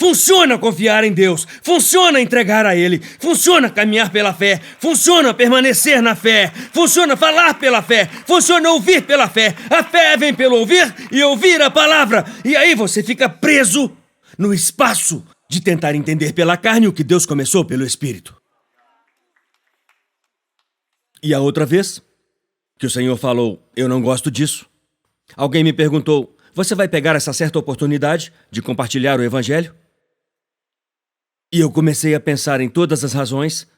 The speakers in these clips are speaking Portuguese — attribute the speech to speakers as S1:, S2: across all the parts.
S1: Funciona confiar em Deus, funciona entregar a Ele, funciona caminhar pela fé, funciona permanecer na fé, funciona falar pela fé, funciona ouvir pela fé. A fé vem pelo ouvir e ouvir a palavra. E aí você fica preso no espaço de tentar entender pela carne o que Deus começou pelo Espírito. E a outra vez que o Senhor falou, eu não gosto disso, alguém me perguntou, você vai pegar essa certa oportunidade de compartilhar o Evangelho? E eu comecei a pensar em todas as razões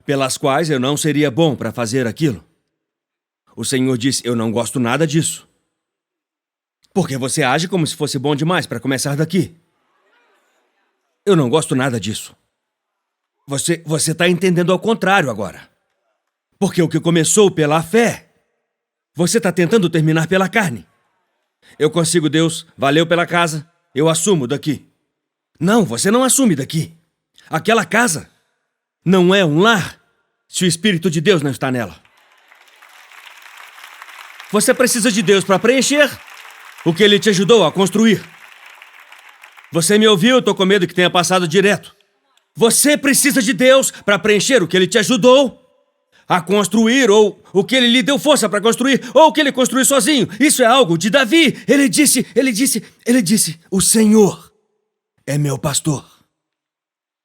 S1: pelas quais eu não seria bom para fazer aquilo. O Senhor disse, eu não gosto nada disso. Porque você age como se fosse bom demais para começar daqui. Eu não gosto nada disso. Você está entendendo ao contrário agora. Porque o que começou pela fé, você está tentando terminar pela carne. Eu consigo, Deus, valeu pela casa, eu assumo daqui. Não, você não assume daqui. Aquela casa não é um lar se o Espírito de Deus não está nela. Você precisa de Deus para preencher o que Ele te ajudou a construir. Você me ouviu? Eu tô com medo que tenha passado direto. Você precisa de Deus para preencher o que Ele te ajudou a construir, ou o que Ele lhe deu força para construir, ou o que Ele construiu sozinho. Isso é algo de Davi. Ele disse, o Senhor é meu pastor.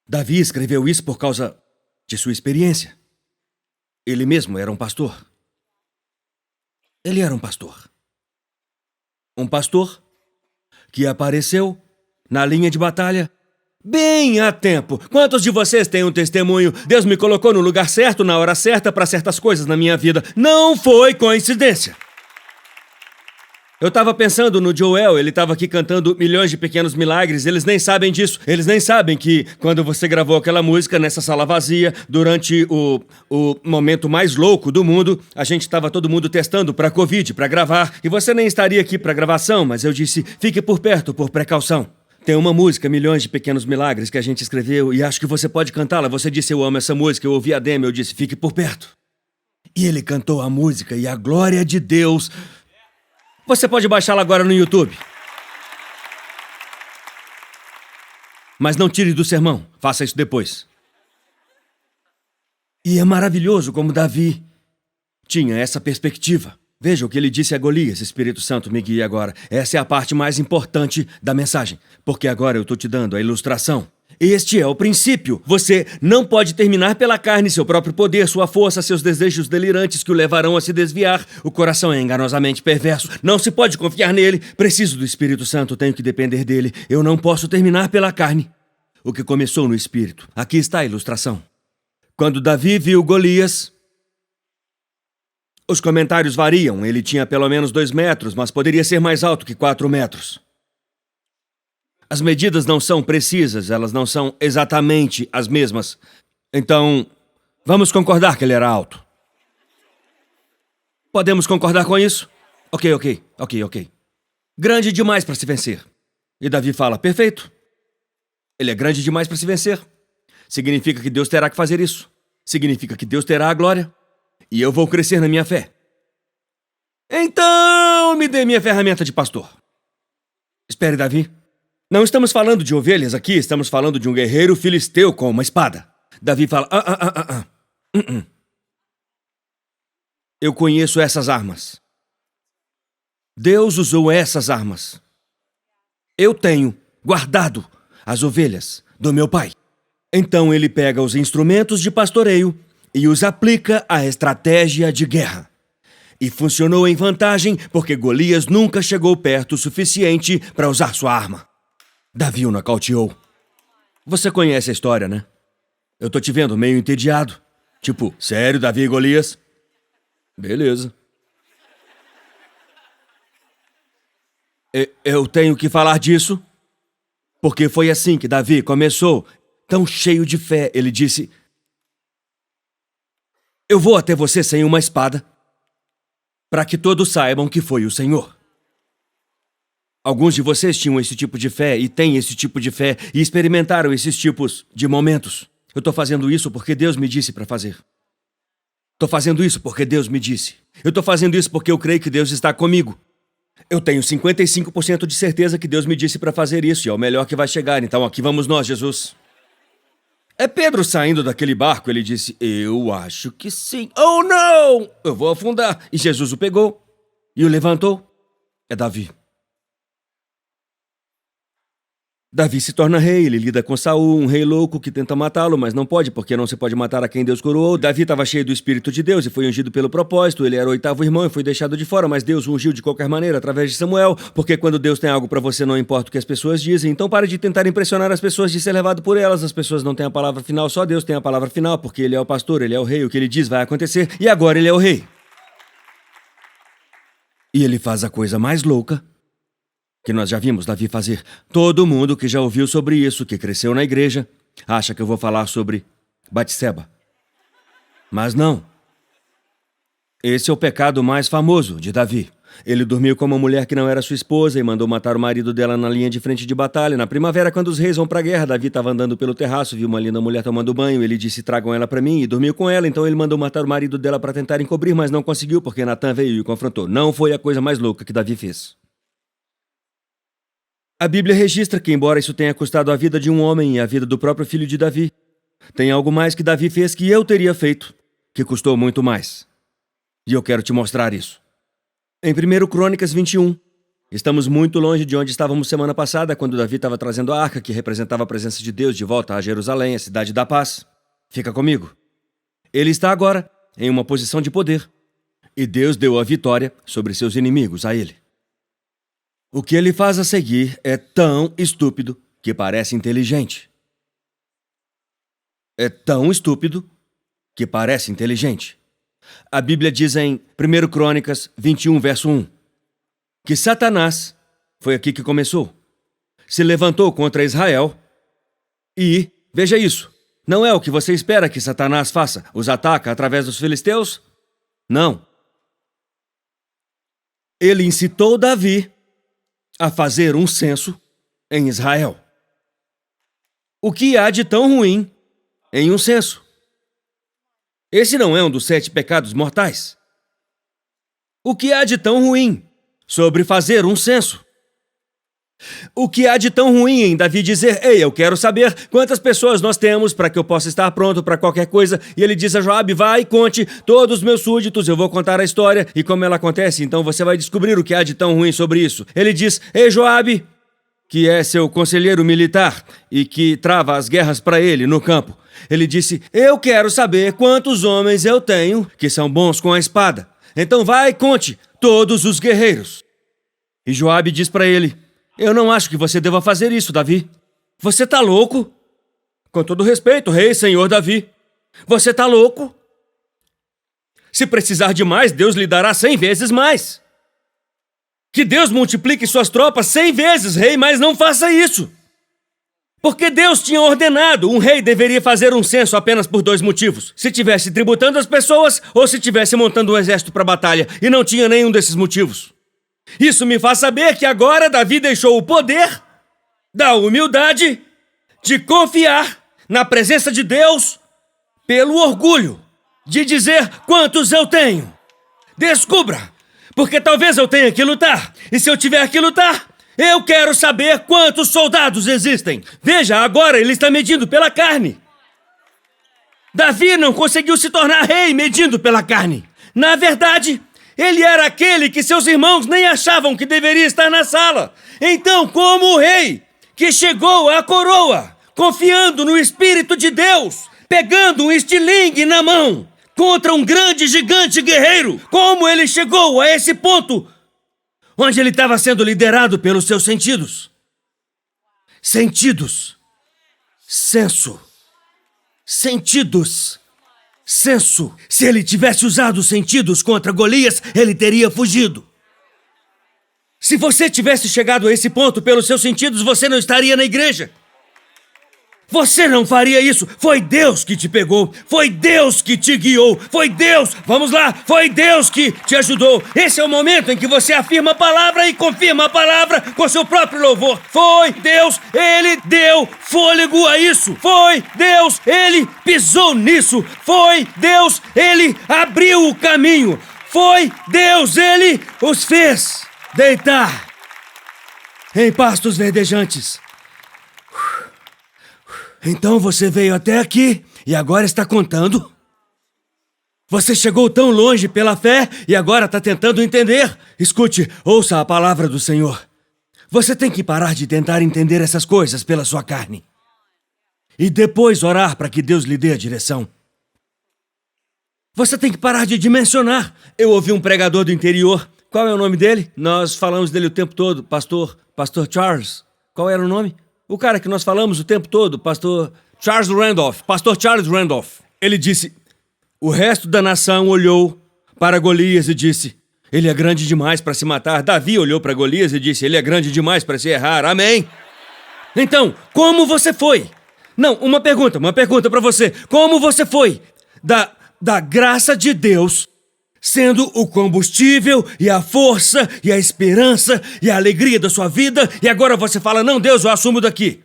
S1: Davi escreveu isso por causa de sua experiência. Ele mesmo era um pastor. Ele era um pastor. Um pastor que apareceu na linha de batalha bem a tempo. Quantos de vocês têm um testemunho? Deus me colocou no lugar certo, na hora certa, para certas coisas na minha vida. Não foi coincidência. Eu estava pensando no Joel, ele estava aqui cantando Milhões de Pequenos Milagres, eles nem sabem disso. Eles nem sabem que quando você gravou aquela música nessa sala vazia, durante o momento mais louco do mundo, a gente estava todo mundo testando para Covid, para gravar, e você nem estaria aqui para gravação, mas eu disse, fique por perto, por precaução. Tem uma música, Milhões de Pequenos Milagres, que a gente escreveu, e acho que você pode cantá-la. Você disse, eu amo essa música, eu ouvi a demo, eu disse, fique por perto. E ele cantou a música, e a glória de Deus... Você pode baixá-la agora no YouTube. Mas não tire do sermão. Faça isso depois. E é maravilhoso como Davi tinha essa perspectiva. Veja o que ele disse a Golias. Espírito Santo me guia agora. Essa é a parte mais importante da mensagem. Porque agora eu estou te dando a ilustração. Este é o princípio. Você não pode terminar pela carne, seu próprio poder, sua força, seus desejos delirantes que o levarão a se desviar. O coração é enganosamente perverso. Não se pode confiar nele. Preciso do Espírito Santo, tenho que depender dele. Eu não posso terminar pela carne. O que começou no Espírito. Aqui está a ilustração. Quando Davi viu Golias, os comentários variam. Ele tinha pelo menos 2 metros, mas poderia ser mais alto que 4 metros. As medidas não são precisas, elas não são exatamente as mesmas. Então, vamos concordar que ele era alto. Podemos concordar com isso? Ok. Grande demais para se vencer. E Davi fala, perfeito. Ele é grande demais para se vencer. Significa que Deus terá que fazer isso. Significa que Deus terá a glória. E eu vou crescer na minha fé. Então, me dê minha ferramenta de pastor. Espere, Davi. Não estamos falando de ovelhas aqui, estamos falando de um guerreiro filisteu com uma espada. Davi fala, Eu conheço essas armas. Deus usou essas armas. Eu tenho guardado as ovelhas do meu pai. Então ele pega os instrumentos de pastoreio e os aplica à estratégia de guerra. E funcionou em vantagem porque Golias nunca chegou perto o suficiente para usar sua arma. Davi o nocauteou. Você conhece a história, né? Eu tô te vendo meio entediado. Tipo, sério, Davi e Golias? Beleza. Eu tenho que falar disso, porque foi assim que Davi começou, tão cheio de fé. Ele disse, eu vou até você sem uma espada, para que todos saibam que foi o Senhor. Alguns de vocês tinham esse tipo de fé e têm esse tipo de fé e experimentaram esses tipos de momentos. Eu estou fazendo isso porque Deus me disse para fazer. Estou fazendo isso porque Deus me disse. Eu estou fazendo isso porque eu creio que Deus está comigo. Eu tenho 55% de certeza que Deus me disse para fazer isso e é o melhor que vai chegar, então aqui vamos nós, Jesus. É Pedro saindo daquele barco, ele disse, eu acho que sim. Oh, não! Eu vou afundar. E Jesus o pegou e o levantou. É Davi. Davi se torna rei, ele lida com Saul, um rei louco que tenta matá-lo, mas não pode, porque não se pode matar a quem Deus coroou. Davi estava cheio do Espírito de Deus e foi ungido pelo propósito, ele era o 8º irmão e foi deixado de fora, mas Deus o ungiu de qualquer maneira, através de Samuel, porque quando Deus tem algo para você, não importa o que as pessoas dizem, então pare de tentar impressionar as pessoas de ser levado por elas, as pessoas não têm a palavra final, só Deus tem a palavra final, porque ele é o pastor, ele é o rei, o que ele diz vai acontecer, e agora ele é o rei. E ele faz a coisa mais louca que nós já vimos Davi fazer. Todo mundo que já ouviu sobre isso, que cresceu na igreja, acha que eu vou falar sobre Batseba. Mas não. Esse é o pecado mais famoso de Davi. Ele dormiu com uma mulher que não era sua esposa e mandou matar o marido dela na linha de frente de batalha. Na primavera, quando os reis vão pra guerra, Davi estava andando pelo terraço, viu uma linda mulher tomando banho. Ele disse, tragam ela pra mim, e dormiu com ela. Então ele mandou matar o marido dela para tentar encobrir, mas não conseguiu, porque Natan veio e o confrontou. Não foi a coisa mais louca que Davi fez. A Bíblia registra que, embora isso tenha custado a vida de um homem e a vida do próprio filho de Davi, tem algo mais que Davi fez que eu teria feito, que custou muito mais. E eu quero te mostrar isso. Em 1 Crônicas 21, estamos muito longe de onde estávamos semana passada, quando Davi estava trazendo a arca, que representava a presença de Deus, de volta a Jerusalém, a cidade da paz. Fica comigo. Ele está agora em uma posição de poder, e Deus deu a vitória sobre seus inimigos a ele. O que ele faz a seguir é tão estúpido que parece inteligente. É tão estúpido que parece inteligente. A Bíblia diz em 1 Crônicas 21, verso 1, que Satanás, foi aqui que começou, se levantou contra Israel e, veja isso, não é o que você espera que Satanás faça, os ataca através dos filisteus? Não. Ele incitou Davi a fazer um censo em Israel. O que há de tão ruim em um censo? Esse não é um dos 7 pecados mortais. O que há de tão ruim sobre fazer um censo? O que há de tão ruim em Davi dizer, ei, eu quero saber quantas pessoas nós temos para que eu possa estar pronto para qualquer coisa, e ele diz a Joabe, vai e conte todos os meus súditos, eu vou contar a história e como ela acontece, então você vai descobrir o que há de tão ruim sobre isso. Ele diz, ei Joabe, que é seu conselheiro militar e que trava as guerras para ele no campo. Ele disse, eu quero saber quantos homens eu tenho que são bons com a espada. Então vai e conte todos os guerreiros. E Joabe diz para ele, eu não acho que você deva fazer isso, Davi. Você tá louco? Com todo respeito, rei, senhor Davi. Você tá louco? Se precisar de mais, Deus lhe dará 100 vezes mais. Que Deus multiplique suas tropas 100 vezes, rei, mas não faça isso. Porque Deus tinha ordenado, um rei deveria fazer um censo apenas por 2 motivos. Se tivesse tributando as pessoas ou se tivesse montando um exército para batalha. E não tinha nenhum desses motivos. Isso me faz saber que agora Davi deixou o poder da humildade de confiar na presença de Deus pelo orgulho de dizer quantos eu tenho. Descubra, porque talvez eu tenha que lutar. E se eu tiver que lutar, eu quero saber quantos soldados existem. Veja, agora ele está medindo pela carne. Davi não conseguiu se tornar rei medindo pela carne. Na verdade, ele era aquele que seus irmãos nem achavam que deveria estar na sala. Então, como o rei que chegou à coroa, confiando no Espírito de Deus, pegando um estilingue na mão, contra um grande gigante guerreiro, como ele chegou a esse ponto, onde ele estava sendo liderado pelos seus sentidos. Sentidos. Senso. Sentidos. Senso. Se ele tivesse usado os sentidos contra Golias, ele teria fugido. Se você tivesse chegado a esse ponto pelos seus sentidos, você não estaria na igreja. Você não faria isso. Foi Deus que te pegou. Foi Deus que te guiou. Foi Deus. Vamos lá. Foi Deus que te ajudou. Esse é o momento em que você afirma a palavra e confirma a palavra com seu próprio louvor. Foi Deus. Ele deu fôlego a isso. Foi Deus. Ele pisou nisso. Foi Deus. Ele abriu o caminho. Foi Deus. Ele os fez. deitar em pastos verdejantes. Então você veio até aqui e agora está contando? Você chegou tão longe pela fé e agora está tentando entender? Escute, ouça a palavra do Senhor. Você tem que parar de tentar entender essas coisas pela sua carne. E depois orar para que Deus lhe dê a direção. Você tem que parar de dimensionar. Eu ouvi um pregador do interior. Qual é o nome dele? Nós falamos dele o tempo todo. Pastor Charles. Qual era o nome? O cara que nós falamos o tempo todo. Pastor Charles Randolph. Pastor Charles Randolph. Ele disse... O resto da nação olhou para Golias e disse, ele é grande demais para se matar. Davi olhou para Golias e disse, ele é grande demais para se errar. Amém? Então, como você foi? Não, uma pergunta para você. Como você foi da graça de Deus sendo o combustível e a força e a esperança e a alegria da sua vida e agora você fala, não, Deus, eu assumo daqui.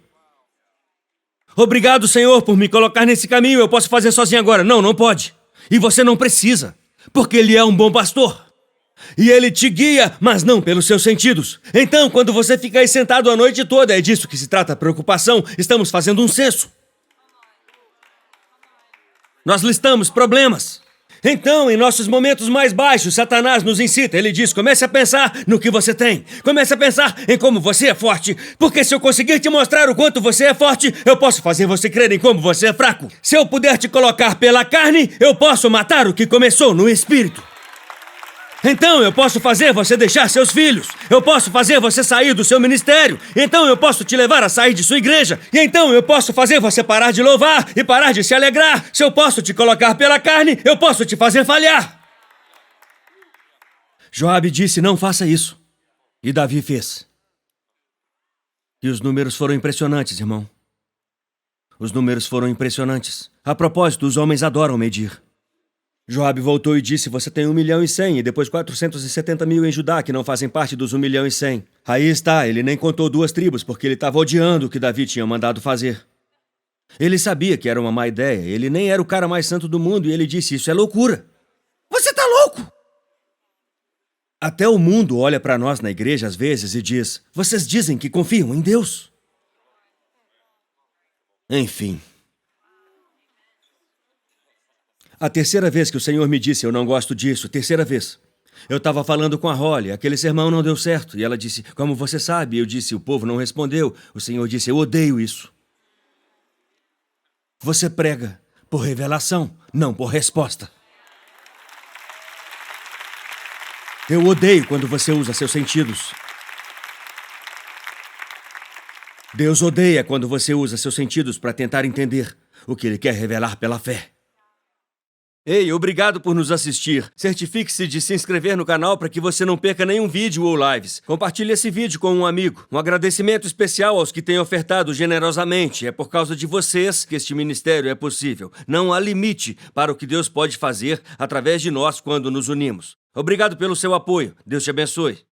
S1: Obrigado, Senhor, por me colocar nesse caminho. Eu posso fazer sozinho agora. Não, não pode. E você não precisa, porque Ele é um bom pastor. E Ele te guia, mas não pelos seus sentidos. Então, quando você fica aí sentado a noite toda, é disso que se trata a preocupação. Estamos fazendo um censo. Nós listamos problemas. Então, em nossos momentos mais baixos, Satanás nos incita. Ele diz, comece a pensar no que você tem. Comece a pensar em como você é forte. Porque se eu conseguir te mostrar o quanto você é forte, eu posso fazer você crer em como você é fraco. Se eu puder te colocar pela carne, eu posso matar o que começou no espírito. Então eu posso fazer você deixar seus filhos. Eu posso fazer você sair do seu ministério. Então eu posso te levar a sair de sua igreja. E então eu posso fazer você parar de louvar e parar de se alegrar. Se eu posso te colocar pela carne, eu posso te fazer falhar. Joabe disse, não faça isso. E Davi fez. E os números foram impressionantes, irmão. Os números foram impressionantes. A propósito, os homens adoram medir. Joabe voltou e disse, você tem 1.100.000 e depois 470.000 em Judá que não fazem parte dos 1.100.000. Aí está, ele nem contou 2 tribos porque ele estava odiando o que Davi tinha mandado fazer. Ele sabia que era uma má ideia, ele nem era o cara mais santo do mundo e ele disse, isso é loucura. Você tá louco? Até o mundo olha para nós na igreja às vezes e diz, vocês dizem que confiam em Deus. Enfim. A terceira vez que o Senhor me disse, eu não gosto disso, terceira vez. Eu estava falando com a Holly, aquele sermão não deu certo. E ela disse, como você sabe? Eu disse, o povo não respondeu. O Senhor disse, eu odeio isso. Você prega por revelação, não por resposta. Eu odeio quando você usa seus sentidos. Deus odeia quando você usa seus sentidos para tentar entender o que Ele quer revelar pela fé. Ei, obrigado por nos assistir. Certifique-se de se inscrever no canal para que você não perca nenhum vídeo ou lives. Compartilhe esse vídeo com um amigo. Um agradecimento especial aos que têm ofertado generosamente. É por causa de vocês que este ministério é possível. Não há limite para o que Deus pode fazer através de nós quando nos unimos. Obrigado pelo seu apoio. Deus te abençoe.